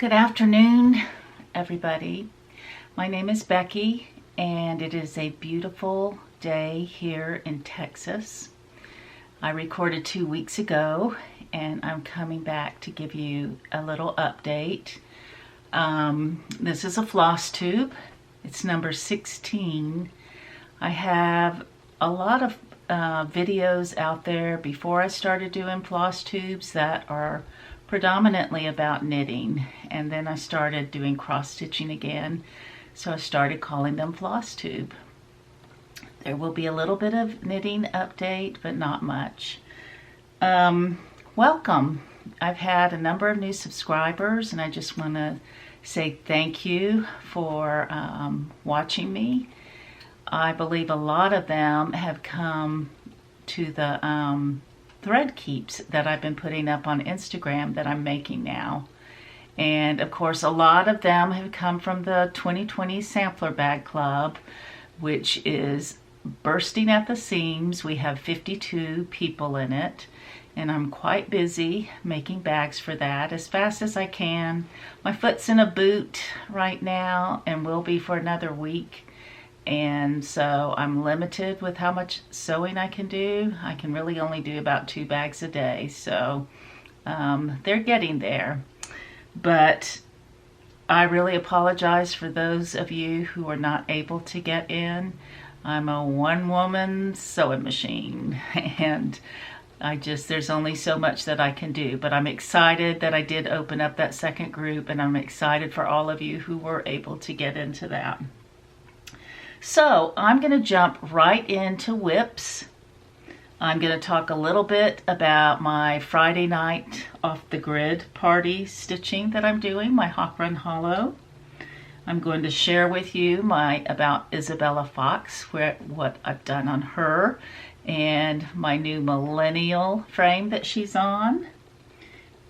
Good afternoon, everybody. My name is Becky, and it is a beautiful day here in Texas. I recorded 2 weeks ago, and I'm coming back to give you a little update. This is a FlossTube. It's number 16. I have a lot of videos out there before I started doing FlossTubes that are predominantly about knitting, and then I started doing cross stitching again, so I started calling them FlossTube. There will be a little bit of knitting update, but not much. Welcome. I've had a number of new subscribers, and I just want to say thank you for watching me. I believe a lot of them have come to the thread keeps that I've been putting up on Instagram that I'm making now. And of course, a lot of them have come from the 2020 Sampler Bag Club, which is bursting at the seams. We have 52 people in it, and I'm quite busy making bags for that as fast as I can. My foot's in a boot right now and will be for another week. And so I'm limited with how much sewing I can do. I can really only do about 2 bags a day, so they're getting there. But I really apologize for those of you who are not able to get in. I'm a one-woman sewing machine, and there's only so much that I can do. But I'm excited that I did open up that second group, and I'm excited for all of you who were able to get into that. So I'm going to jump right into whips. I'm going to talk a little bit about my Friday night off the grid party stitching that I'm doing, my Hawk Run Hollow. I'm going to share with you about Isabella Fox, what I've done on her, and my new millennial frame that she's on.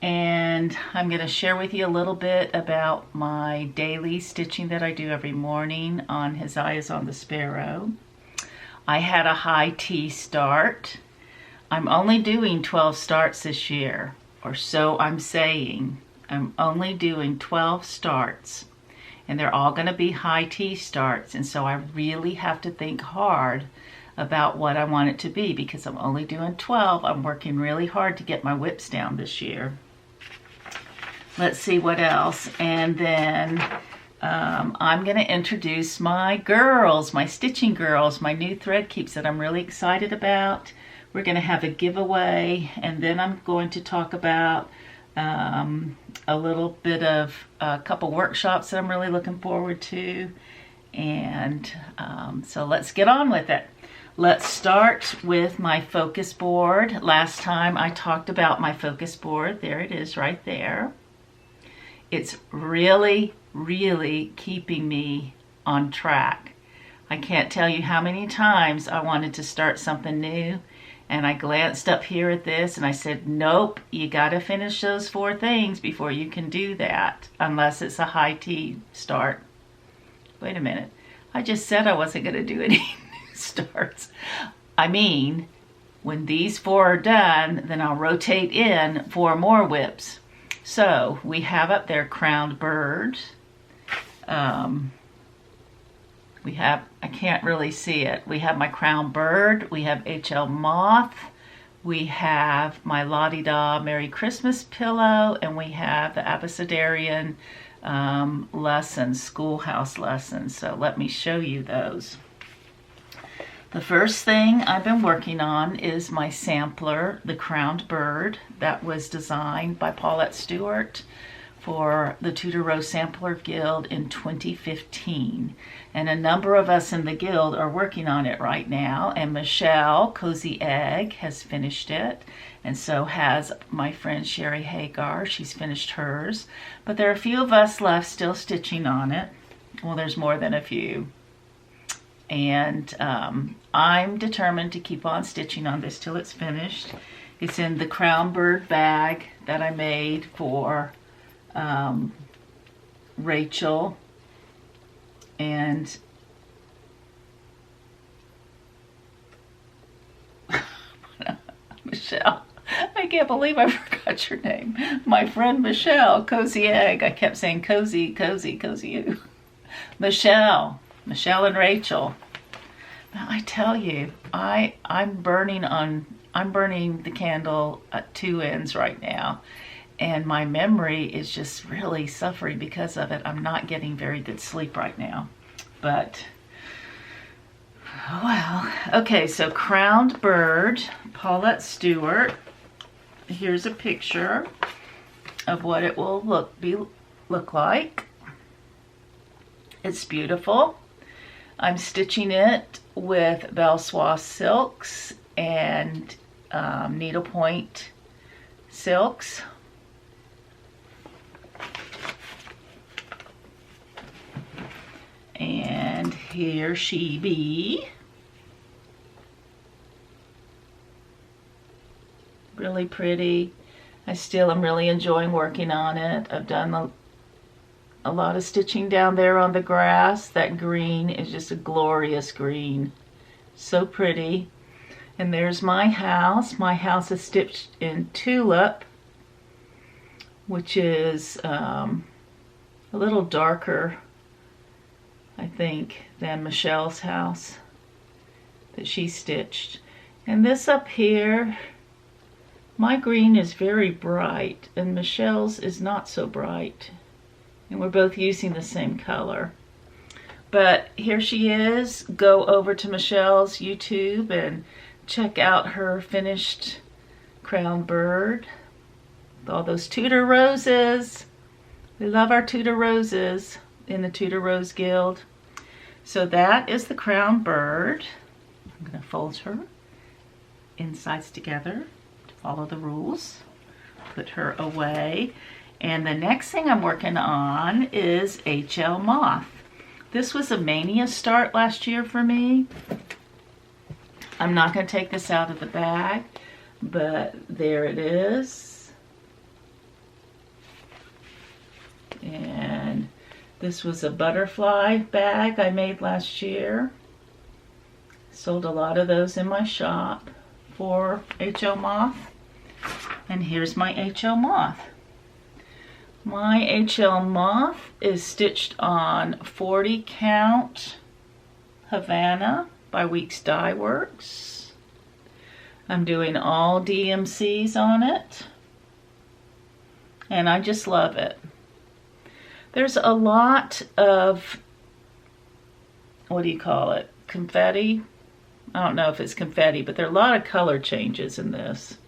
And I'm going to share with you a little bit about my daily stitching that I do every morning on His Eye is on the Sparrow. I had a high T start. I'm only doing 12 starts this year, or so I'm saying. I'm only doing 12 starts, and they're all going to be high T starts, and so I really have to think hard about what I want it to be because I'm only doing 12. I'm working really hard to get my whips down this year. Let's see what else. And then I'm going to introduce my girls, my stitching girls, my new thread keeps that I'm really excited about. We're going to have a giveaway, and then I'm going to talk about a little bit of a couple workshops that I'm really looking forward to. And so let's get on with it. Let's start with my focus board. Last time I talked about my focus board. There it is right there. It's really, really keeping me on track. I can't tell you how many times I wanted to start something new, and I glanced up here at this and I said, nope, you gotta finish those 4 things before you can do that, unless it's a high T start. Wait a minute, I just said I wasn't gonna do any new starts. I mean, when these 4 are done, then I'll rotate in 4 more whips. So we have up there crowned bird. We have, I can't really see it. We have my crowned bird. We have HL moth. We have my La-Di-Da Merry Christmas pillow. And we have the Abecedarian lessons, schoolhouse lessons. So let me show you those. The first thing I've been working on is my sampler, the crowned bird, that was designed by Paulette Stewart for the Tudor Rose Sampler Guild in 2015. And a number of us in the guild are working on it right now. And Michelle, Cozy Egg, has finished it. And so has my friend Sherry Hagar. She's finished hers. But there are a few of us left still stitching on it. Well, there's more than a few. And I'm determined to keep on stitching on this till it's finished. It's in the crown bird bag that I made for Rachel and Michelle. I can't believe I forgot What's your name? My friend Michelle, Cozy Egg. I kept saying cozy, cozy, cozy you. Michelle and Rachel. Now I tell you, I'm burning the candle at two ends right now. And my memory is just really suffering because of it. I'm not getting very good sleep right now. But, oh well. Okay, so Crowned Bird, Paulette Stewart. Here's a picture of what it will look like. It's beautiful. I'm stitching it with Belle Soie silks and needlepoint silks. And here she be. Really pretty. I still am really enjoying working on it. I've done a lot of stitching down there on the grass. That green is just a glorious green. So pretty. And there's my house. My house is stitched in Tulip, which is a little darker, I think, than Michelle's house that she stitched. And this up here, my green is very bright and Michelle's is not so bright. And we're both using the same color. But here she is. Go over to Michelle's YouTube and check out her finished crown bird. With all those Tudor roses. We love our Tudor roses in the Tudor Rose Guild. So that is the crown bird. I'm going to fold her insides together to follow the rules. Put her away. And the next thing I'm working on is HL Moth. This was a mania start last year for me. I'm not going to take this out of the bag, but there it is. And this was a butterfly bag I made last year. Sold a lot of those in my shop for HL Moth. And here's my HL Moth. My HL Moth is stitched on 40 count Havana by Weeks Dye Works. I'm doing all DMCs on it. And I just love it. There's a lot of, what do you call it, confetti? I don't know if it's confetti, but there are a lot of color changes in this.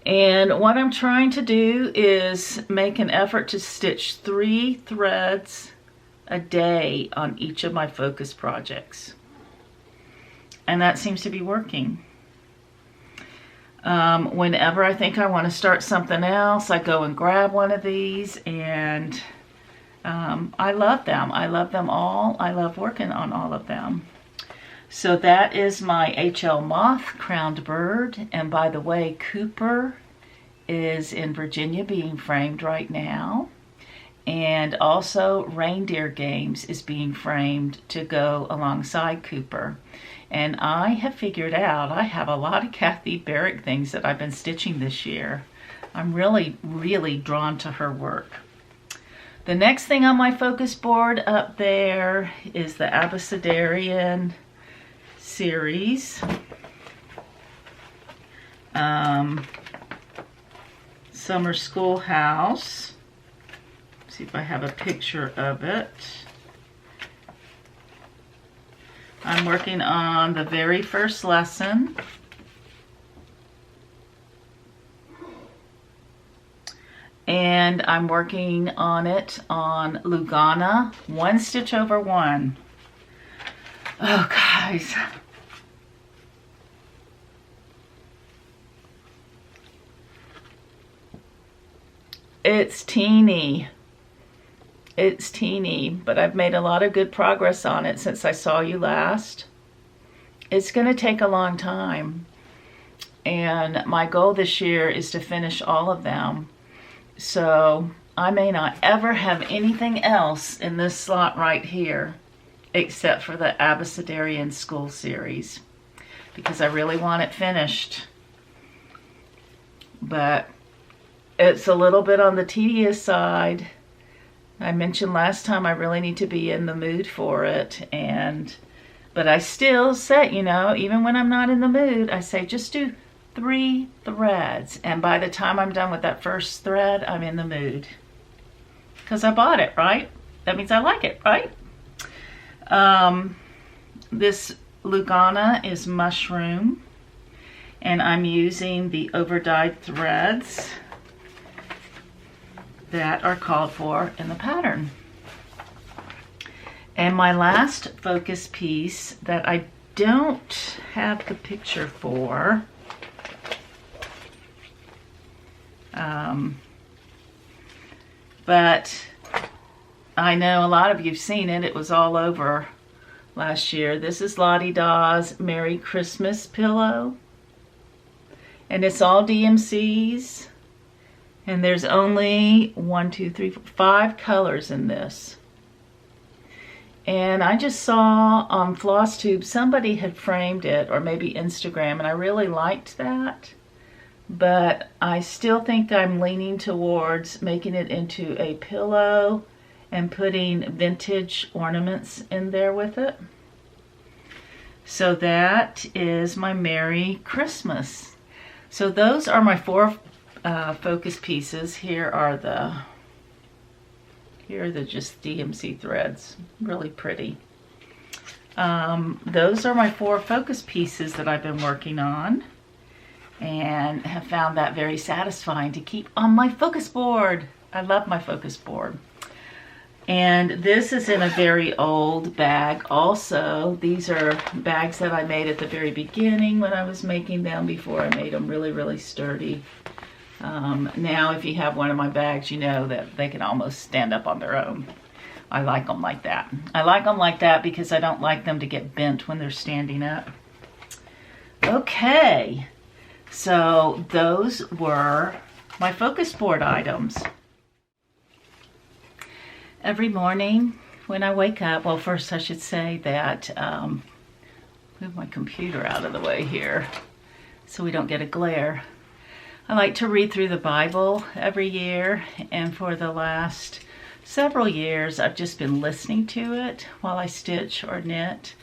And what I'm trying to do is make an effort to stitch 3 threads a day on each of my focus projects. And that seems to be working. Whenever I think I want to start something else, I go and grab one of these, and I love them. I love them all. I love working on all of them. So that is my HL Moth Crowned Bird. And by the way, Cooper is in Virginia being framed right now. And also Reindeer Games is being framed to go alongside Cooper. And I have figured out I have a lot of Kathy Barrick things that I've been stitching this year. I'm really, really drawn to her work. The next thing on my focus board up there is the Abecedarian series. Summer Schoolhouse. See if I have a picture of it. I'm working on the very first lesson. And I'm working on it on Lugana, 1 stitch over 1. Oh, guys. It's teeny. It's teeny, but I've made a lot of good progress on it since I saw you last. It's going to take a long time. And my goal this year is to finish all of them. So I may not ever have anything else in this slot right here except for the Abecedarian School series, because I really want it finished. but it's a little bit on the tedious side. I mentioned last time I really need to be in the mood for it, but I still say, you know, even when I'm not in the mood, I say just do 3 threads, and by the time I'm done with that first thread, I'm in the mood. Because I bought it, right? That means I like it, right? This Lugana is mushroom, and I'm using the over-dyed threads that are called for in the pattern. And my last focus piece that I don't have the picture for, but I know a lot of you've seen it. It was all over last year. This is Lottie Daw's Merry Christmas pillow. And it's all DMCs. And there's only 1, 2, 3, 4, 5 colors in this. And I just saw on FlossTube somebody had framed it, or maybe Instagram, and I really liked that. But I still think I'm leaning towards making it into a pillow and putting vintage ornaments in there with it. So that is my Merry Christmas. So those are my 4 focus pieces. Here are the just DMC threads, really pretty. Those are my 4 focus pieces that I've been working on, and have found that very satisfying to keep on my focus board. I love my focus board. And this is in a very old bag also. These are bags that I made at the very beginning when I was making them, before I made them really, really sturdy. Now if you have one of my bags, you know that they can almost stand up on their own. I like them like that. I like them like that because I don't like them to get bent when they're standing up. Okay, so those were my focus board items. Every morning when I wake up, well, first I should say that, move my computer out of the way here so we don't get a glare. I like to read through the Bible every year, and for the last several years I've just been listening to it while I stitch or knit.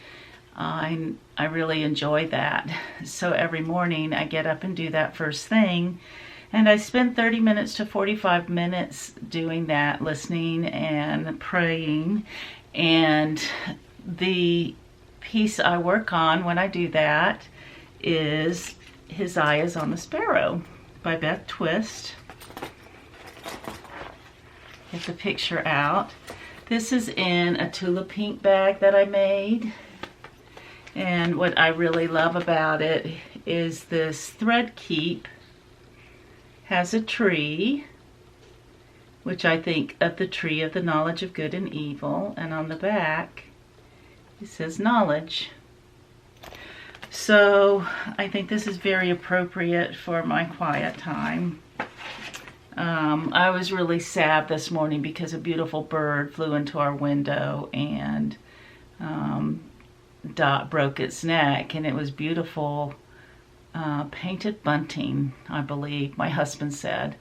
I really enjoy that. So every morning I get up and do that first thing, and I spend 30 minutes to 45 minutes doing that, listening and praying. And the piece I work on when I do that is His Eye is on the Sparrow by Beth Twist. Get the picture out. This is in a Tulip Ink Bag that I made. And what I really love about it is this thread keep has a tree, which I think of the tree of the knowledge of good and evil, and on the back it says knowledge. So I think this is very appropriate for my quiet time. I was really sad this morning because a beautiful bird flew into our window and Dot broke its neck, and it was beautiful painted bunting, I believe my husband said,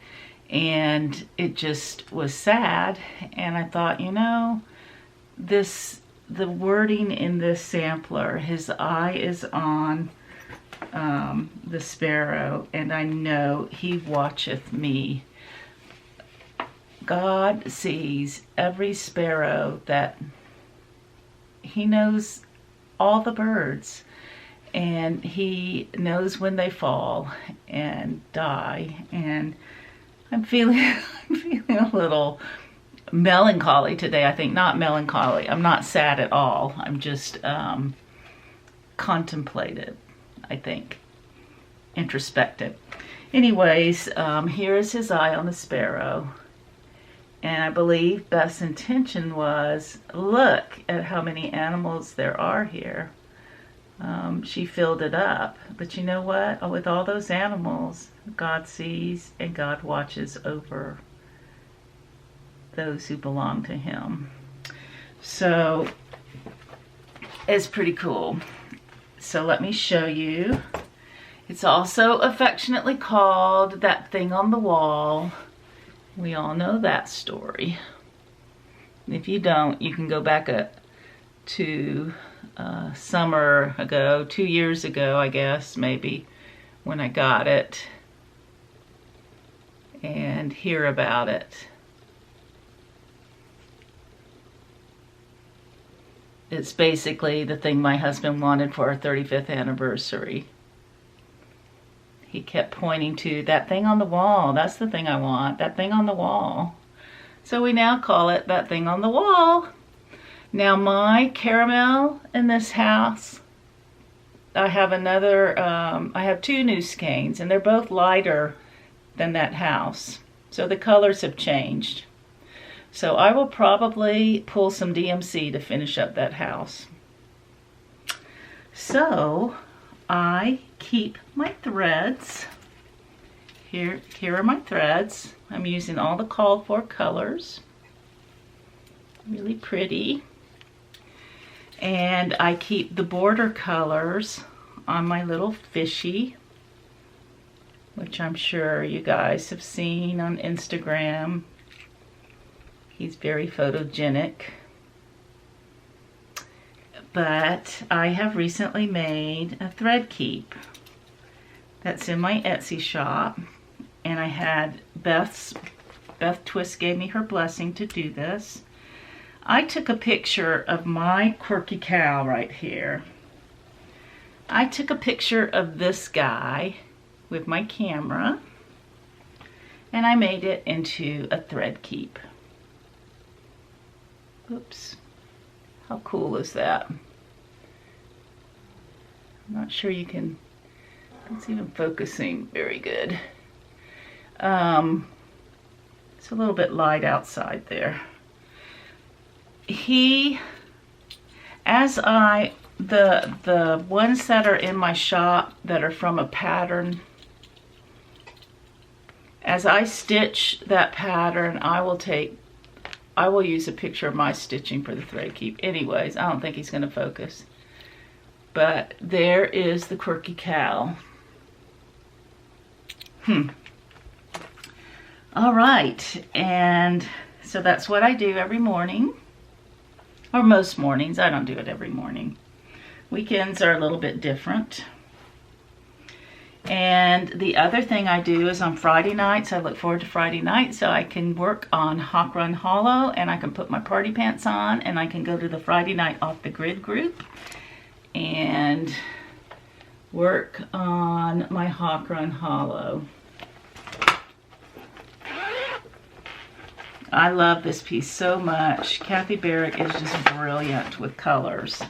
and it just was sad. And I thought, you know, the wording in this sampler, His eye is on the sparrow, and I know He watcheth me. God sees every sparrow, that He knows all the birds, and He knows when they fall and die. And I'm feeling a little melancholy today. I think not melancholy. I'm not sad at all. I'm just contemplative, I think. Introspective. Anyways, here is His eye on the sparrow. And I believe Beth's intention was, look at how many animals there are here. She filled it up. But you know what? With all those animals, God sees and God watches over those who belong to Him. So it's pretty cool. So let me show you. It's also affectionately called That Thing on the Wall. We all know that story. If you don't, you can go back to summer ago, 2 years ago, I guess, maybe, when I got it, and hear about it. It's basically the thing my husband wanted for our 35th anniversary. He kept pointing to that thing on the wall. That's the thing I want, that thing on the wall. So we now call it That Thing on the Wall. Now my caramel in this house, I have I have 2 new skeins, and they're both lighter than that house. So the colors have changed. So I will probably pull some DMC to finish up that house. So I keep my threads. Here are my threads. I'm using all the called for colors. Really pretty. And I keep the border colors on my little fishy, which I'm sure you guys have seen on Instagram. He's very photogenic. But I have recently made a thread keep that's in my Etsy shop. And I had Beth Twist gave me her blessing to do this. I took a picture of my quirky cow right here. I took a picture of this guy with my camera, and I made it into a thread keep. Oops. How cool is that? I'm not sure you can, it's even focusing very good. It's a little bit light outside there. The ones that are in my shop that are from a pattern, as I stitch that pattern, I will use a picture of my stitching for the thread keep. Anyways, I don't think he's going to focus. But there is the quirky cow. All right, and so that's what I do every morning. Or most mornings. I don't do it every morning. Weekends are a little bit different. And the other thing I do is on Friday nights, I look forward to Friday night so I can work on Hawk Run Hollow, and I can put my party pants on, and I can go to the Friday night off the grid group and work on my Hawk Run Hollow. I love this piece so much. Kathy Barrick is just brilliant with colors.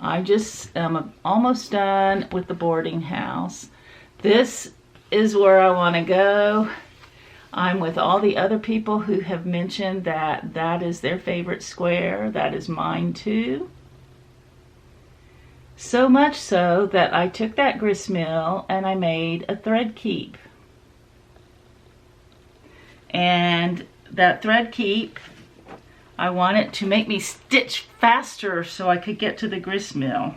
I just am almost done with the boarding house. This is where I want to go. I'm with all the other people who have mentioned that that is their favorite square. That is mine too. So much so that I took that grist mill and I made a thread keep. And that thread keep, I want it to make me stitch faster so I could get to the grist mill.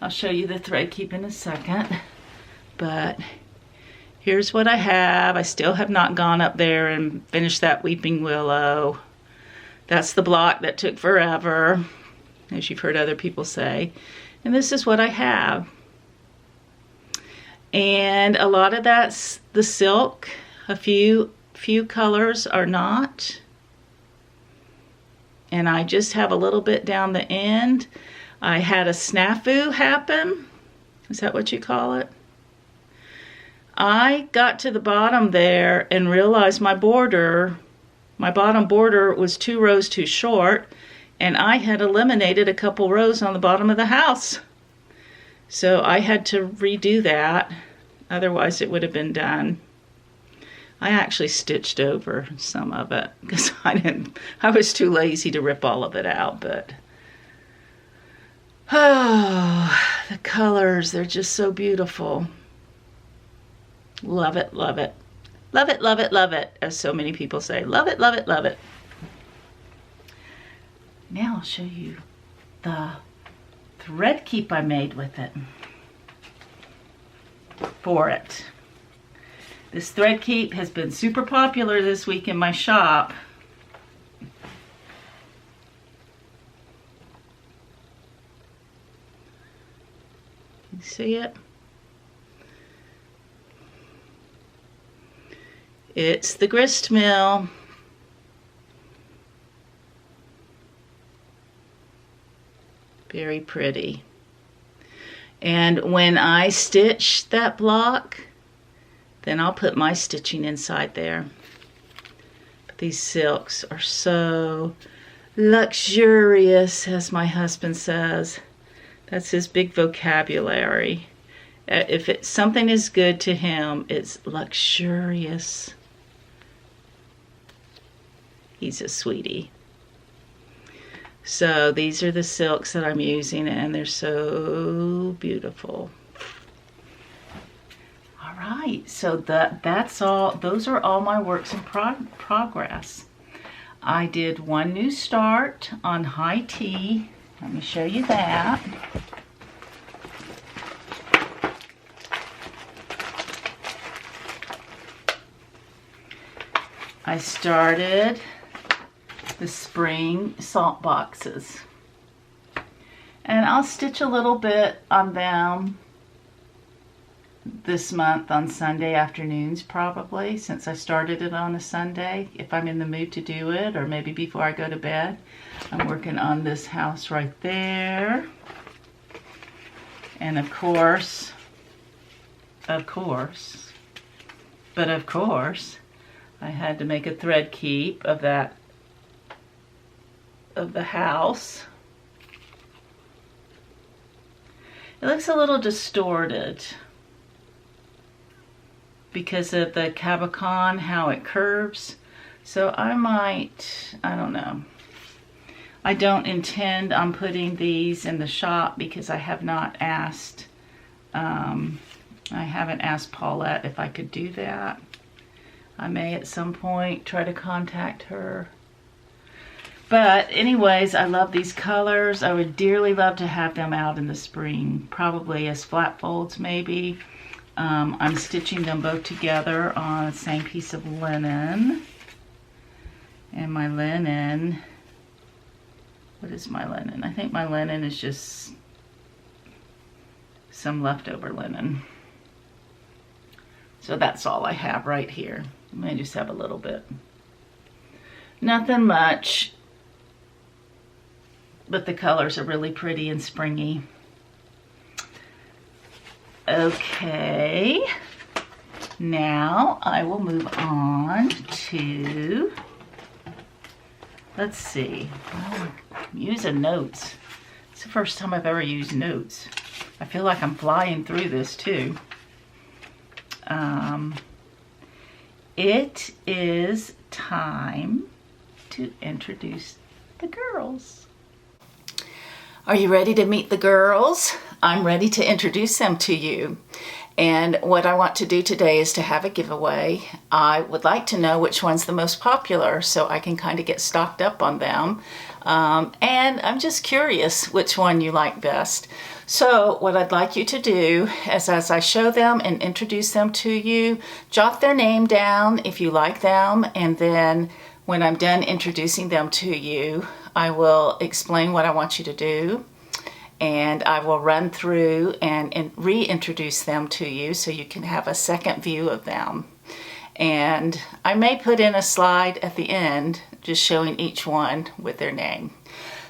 I'll show you the thread keep in a second, but here's what I have. I still have not gone up there and finished that weeping willow. That's the block that took forever, as you've heard other people say. And this is what I have. And a lot of that's the silk. A few colors are not. And I just have a little bit down the end. I had a snafu happen. Is that what you call it? I got to the bottom there and realized my bottom border was 2 rows too short, and I had eliminated a couple rows on the bottom of the house. So I had to redo that, otherwise it would have been done. I actually stitched over some of it because I was too lazy to rip all of it out, but oh, the colors, they're just so beautiful. Love it, love it. Love it, love it, love it, as so many people say. Love it, love it, love it. Now I'll show you the thread keep I made with it. for it. This thread keep has been super popular this week in my shop. You see it? It's the grist mill. Very pretty. And when I stitch that block, then I'll put my stitching inside there. But these silks are so luxurious, as my husband says. That's his big vocabulary. If something is good to him, it's luxurious. He's a sweetie. So these are the silks that I'm using, and they're so beautiful. All right, so that's all. Those are all my works in progress. I did one new start on high tea. Let me show you that. I started the spring salt boxes, and I'll stitch a little bit on them this month on Sunday afternoons, probably, since I started it on a Sunday, if I'm in the mood to do it, or maybe before I go to bed. I'm working on this house right there, and of course, I had to make a thread keep of the house. It looks a little distorted because of the cabochon, how it curves. So I don't know. I don't intend on putting these in the shop because I have not asked, I haven't asked Paulette if I could do that. I may at some point try to contact her. But anyways, I love these colors. I would dearly love to have them out in the spring, probably as flat folds maybe. I'm stitching them both together on the same piece of linen. And my linen, what is my linen? I think my linen is just some leftover linen. So that's all I have right here. I may just have a little bit. Nothing much, but the colors are really pretty and springy. Okay, now I will move on to, let's see, I'm using notes. It's the first time I've ever used notes. I feel like I'm flying through this too. It is time to introduce the girls. Are you ready to meet the girls? I'm ready to introduce them to you. And what I want to do today is to have a giveaway. I would like to know which one's the most popular so I can kind of get stocked up on them. And I'm just curious which one you like best. So what I'd like you to do is, as I show them and introduce them to you, jot their name down if you like them, and then when I'm done introducing them to you, I will explain what I want you to do, and I will run through and reintroduce them to you so you can have a second view of them. And I may put in a slide at the end just showing each one with their name.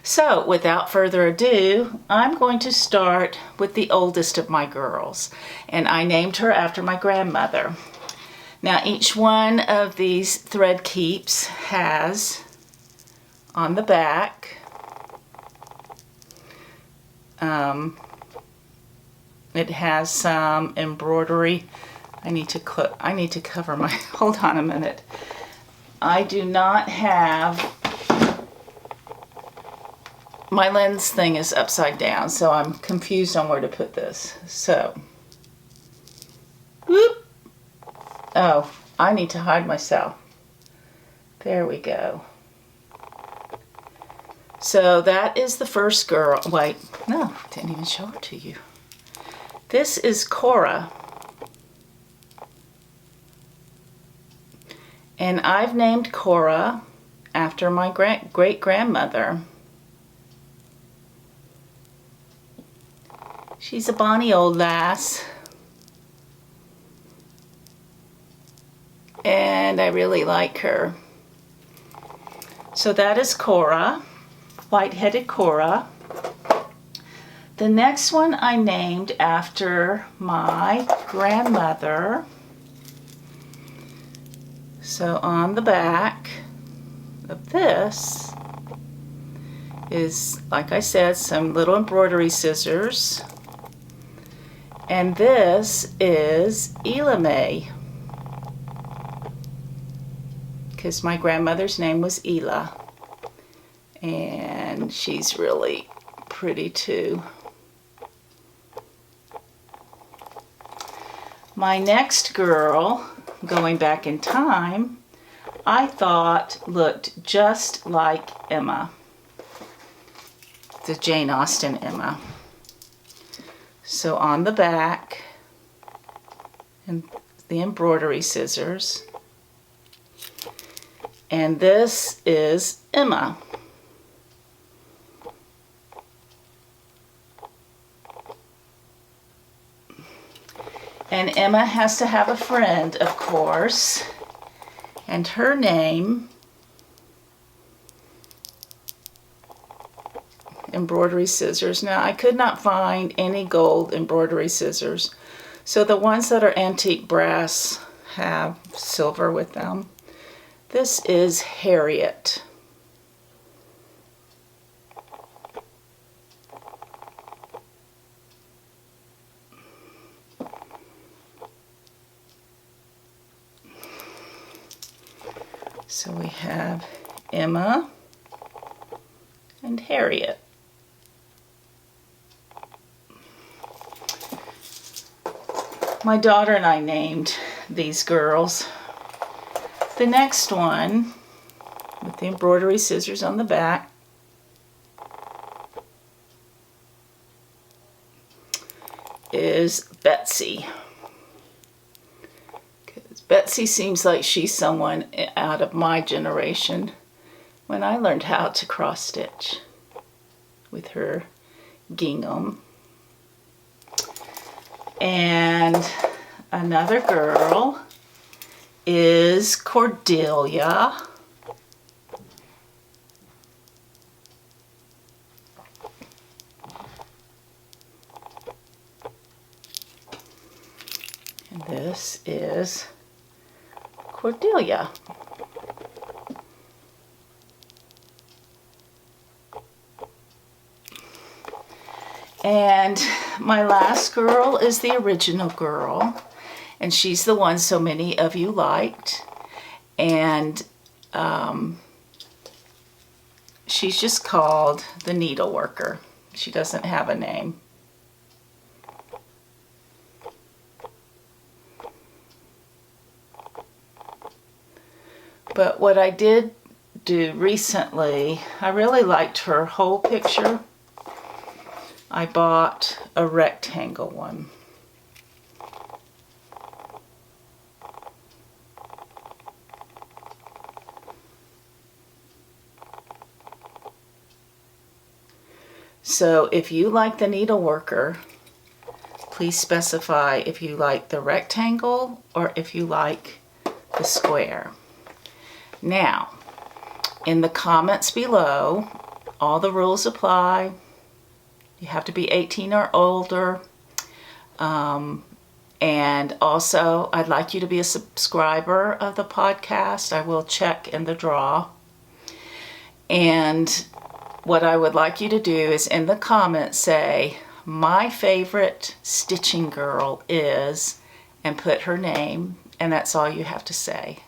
So without further ado, I'm going to start with the oldest of my girls, and I named her after my grandmother. Now each one of these thread keeps has on the back, it has some embroidery. I need to cover my, hold on a minute. I do not have, my lens thing is upside down, so I'm confused on where to put this. So, whoop. Oh, I need to hide myself. There we go. So that is the first girl. Wait, no, didn't even show it to you. This is Cora. And I've named Cora after my great-grandmother. She's a bonny old lass. And I really like her. So that is Cora, white-headed Cora. The next one I named after my grandmother. So on the back of this is, like I said, some little embroidery scissors. And this is Elame, because my grandmother's name was Ela. And she's really pretty too. My next girl, going back in time, I thought looked just like Emma, the Jane Austen Emma. So on the back, and the embroidery scissors, and this is Emma. And Emma has to have a friend, of course, and her name, embroidery scissors. Now, I could not find any gold embroidery scissors, so the ones that are antique brass have silver with them. This is Harriet. So we have Emma and Harriet. My daughter and I named these girls. The next one, with the embroidery scissors on the back, is Betsy. Betsy seems like she's someone out of my generation when I learned how to cross stitch with her gingham. And another girl is Cordelia. And this is Cordelia. And my last girl is the original girl, and she's the one so many of you liked. And she's just called the Needleworker. She doesn't have a name. But what I did do recently, I really liked her whole picture. I bought a rectangle one. So if you like the Needleworker, please specify if you like the rectangle or if you like the square. Now, in the comments below, all the rules apply. You have to be 18 or older. And also, I'd like you to be a subscriber of the podcast. I will check in the draw. And what I would like you to do is in the comments say, my favorite stitching girl is, and put her name, and that's all you have to say.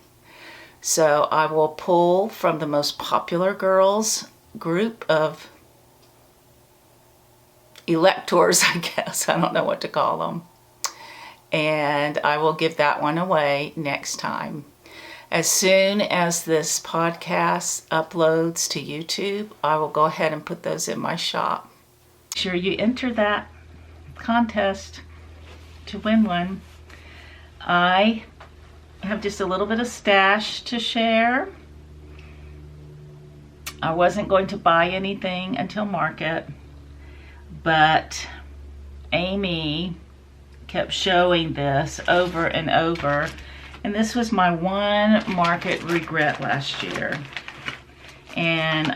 So I will pull from the most popular girls group of electors, I guess. I don't know what to call them. And I will give that one away next time. As soon as this podcast uploads to YouTube, I will go ahead and put those in my shop. Make sure you enter that contest to win one. I have just a little bit of stash to share. I wasn't going to buy anything until market, but Amy kept showing this over and over, and this was my one market regret last year. And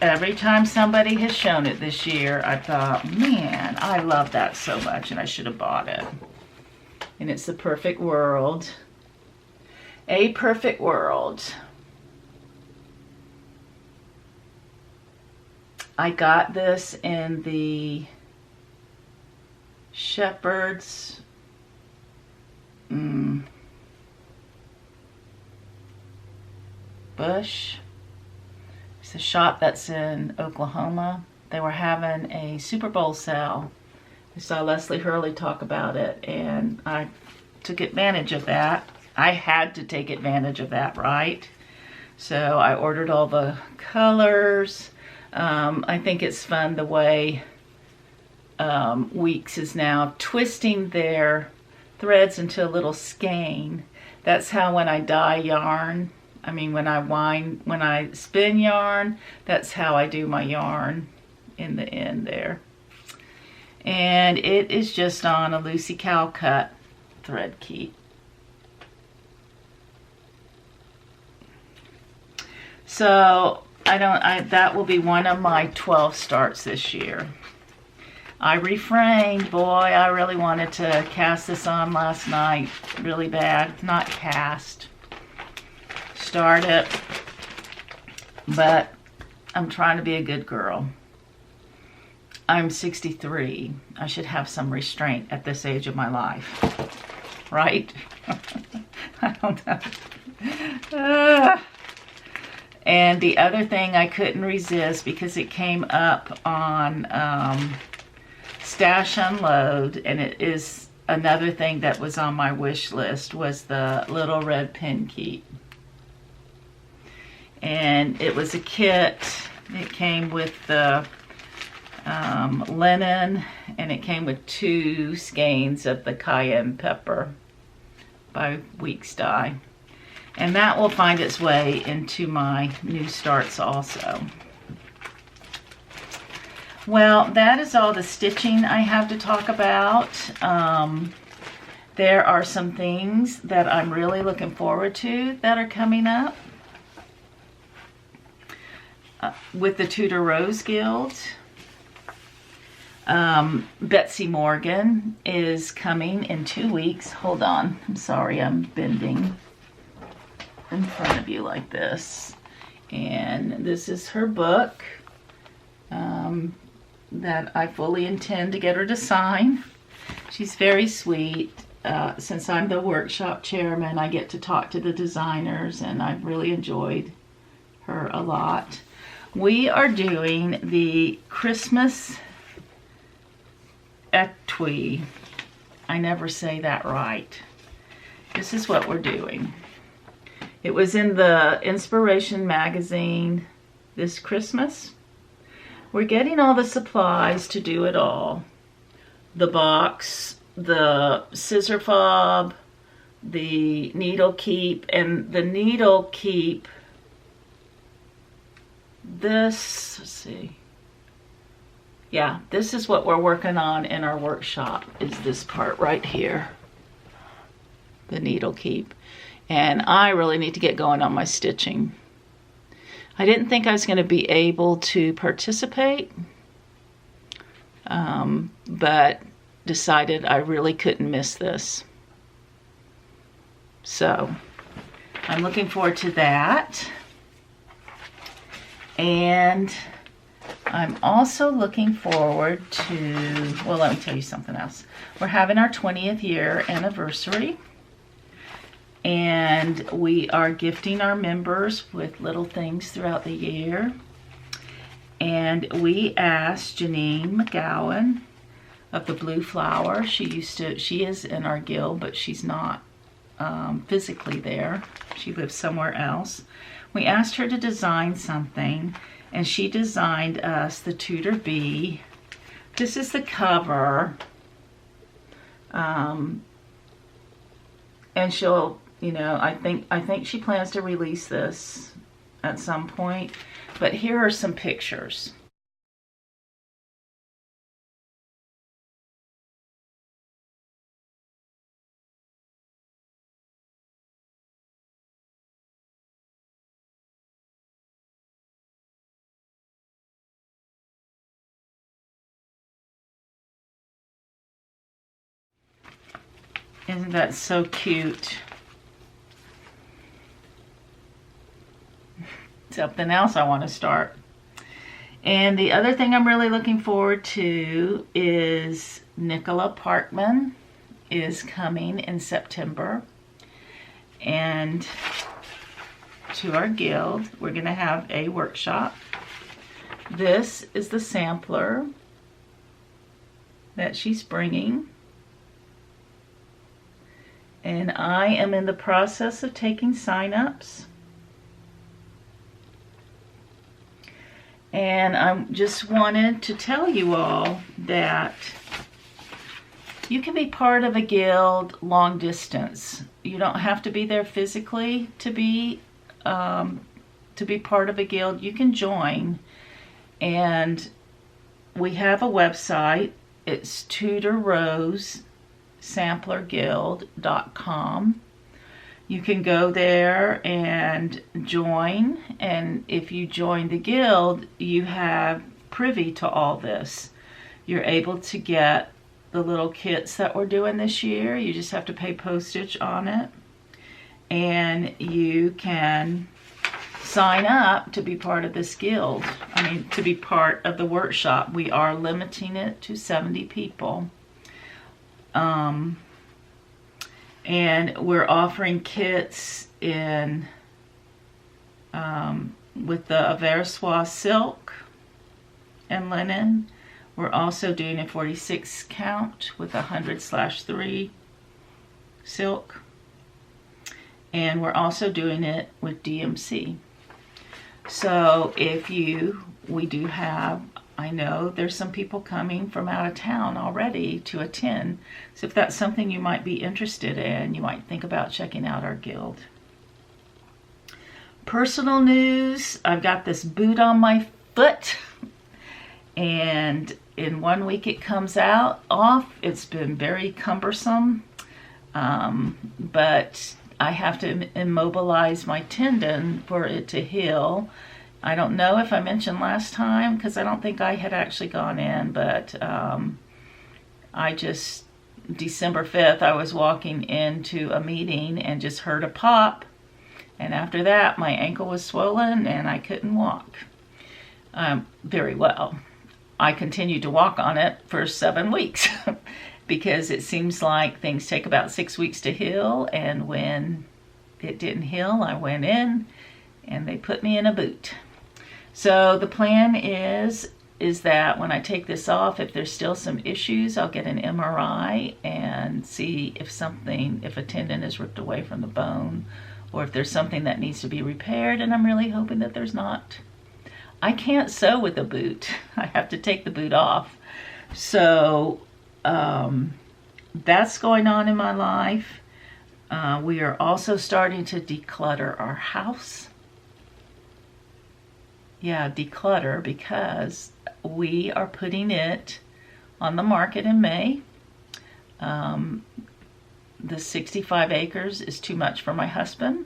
every time somebody has shown it this year, I thought, man, I love that so much and I should have bought it. And it's The Perfect World. A Perfect World. I got this in the Shepherd's Bush. It's a shop that's in Oklahoma. They were having a Super Bowl sale. I saw Leslie Hurley talk about it, and I took advantage of that. I had to take advantage of that, right? So I ordered all the colors. I think it's fun the way Weeks is now twisting their threads into a little skein. That's how when I dye yarn, when I spin yarn, that's how I do my yarn in the end there. And it is just on a Lucy Cow cut thread keep. So that will be one of my 12 starts this year. I refrained, boy, I really wanted to cast this on last night, really bad. Not cast, start it, but I'm trying to be a good girl. I'm 63. I should have some restraint at this age of my life, right? I don't know. And the other thing I couldn't resist, because it came up on Stash Unload, and it is another thing that was on my wish list, was the little red pin keep. And it was a kit. It came with the linen, and it came with 2 skeins of the cayenne pepper by Weeks Dye. And that will find its way into my new starts also. Well, that is all the stitching I have to talk about. There are some things that I'm really looking forward to that are coming up. With the Tudor Rose Guild. Betsy Morgan is coming in 2 weeks. Hold on, I'm sorry, I'm bending in front of you like this. And this is her book that I fully intend to get her to sign. She's very sweet. Since I'm the workshop chairman, I get to talk to the designers, and I've really enjoyed her a lot. We are doing the Christmas etui. I never say that right. This is what we're doing. It was in the Inspiration magazine this Christmas. We're getting all the supplies to do it all. The box, the scissor fob, the needle keep, and the needle keep. This, let's see. Yeah, this is what we're working on in our workshop, is this part right here. The needle keep. And I really need to get going on my stitching. I didn't think I was going to be able to participate, but decided I really couldn't miss this. So I'm looking forward to that. And I'm also looking forward to, well, let me tell you something else. We're having our 20th year anniversary. And we are gifting our members with little things throughout the year. And we asked Janine McGowan of the Blue Flower. She is in our guild, but she's not physically there. She lives somewhere else. We asked her to design something, and she designed us the Tudor Bee. This is the cover. and she'll, you know, I think she plans to release this at some point. But here are some pictures. Isn't that so cute? Something else I want to start. And the other thing I'm really looking forward to is Nicola Parkman is coming in September. And to our guild, we're going to have a workshop. This is the sampler that she's bringing. And I am in the process of taking sign-ups. And I just wanted to tell you all that you can be part of a guild long distance. You don't have to be there physically to be part of a guild. You can join. And we have a website. It's TudorRoseSamplerGuild.com. You can go there and join, and if you join the guild, you have privy to all this. You're able to get the little kits that we're doing this year. You just have to pay postage on it, and you can sign up to be part of this guild. I mean, to be part of the workshop. We are limiting it to 70 people. And we're offering kits in with the Aversois silk and linen. We're also doing a 46 count with 100/3 silk. And we're also doing it with DMC. So we do have, I know there's some people coming from out of town already to attend. So if that's something you might be interested in, you might think about checking out our guild. Personal news, I've got this boot on my foot, and in 1 week it comes off. It's been very cumbersome, but I have to immobilize my tendon for it to heal. I don't know if I mentioned last time, because I don't think I had actually gone in, but December 5th, I was walking into a meeting and just heard a pop. And after that, my ankle was swollen and I couldn't walk very well. I continued to walk on it for 7 weeks because it seems like things take about 6 weeks to heal. And when it didn't heal, I went in and they put me in a boot. So the plan is that when I take this off, if there's still some issues, I'll get an MRI and see if a tendon is ripped away from the bone, or if there's something that needs to be repaired, and I'm really hoping that there's not. I can't sew with a boot. I have to take the boot off. So that's going on in my life. We are also starting to declutter our house. Yeah, declutter, because we are putting it on the market in May. The 65 acres is too much for my husband.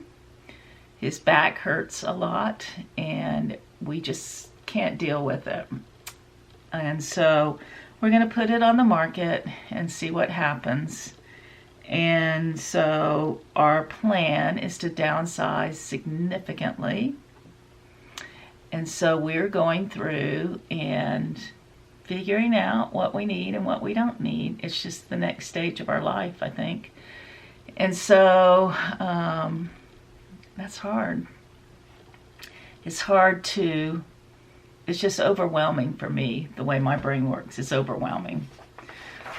His back hurts a lot and we just can't deal with it. And so we're going to put it on the market and see what happens. And so our plan is to downsize significantly. And so we're going through and figuring out what we need and what we don't need. It's just the next stage of our life, I think. And so that's hard. It's just overwhelming for me, the way my brain works. It's overwhelming.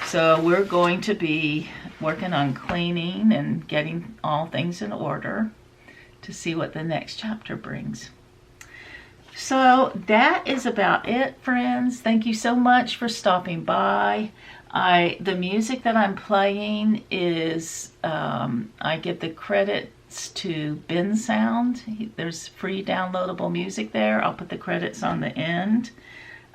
So we're going to be working on cleaning and getting all things in order to see what the next chapter brings. So that is about it, friends. Thank you so much for stopping by. The music that I'm playing is, I give the credits to Ben Sound. There's free downloadable music there. I'll put the credits on the end.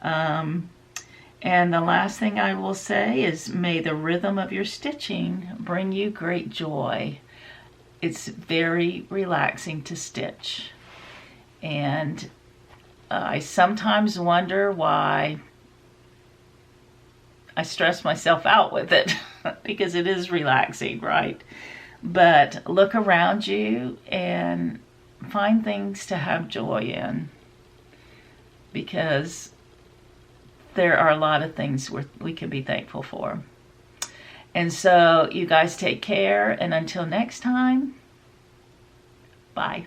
And the last thing I will say is, may the rhythm of your stitching bring you great joy. It's very relaxing to stitch. And I sometimes wonder why I stress myself out with it because it is relaxing, right? But look around you and find things to have joy in, because there are a lot of things we can be thankful for. And so you guys take care, and until next time, bye.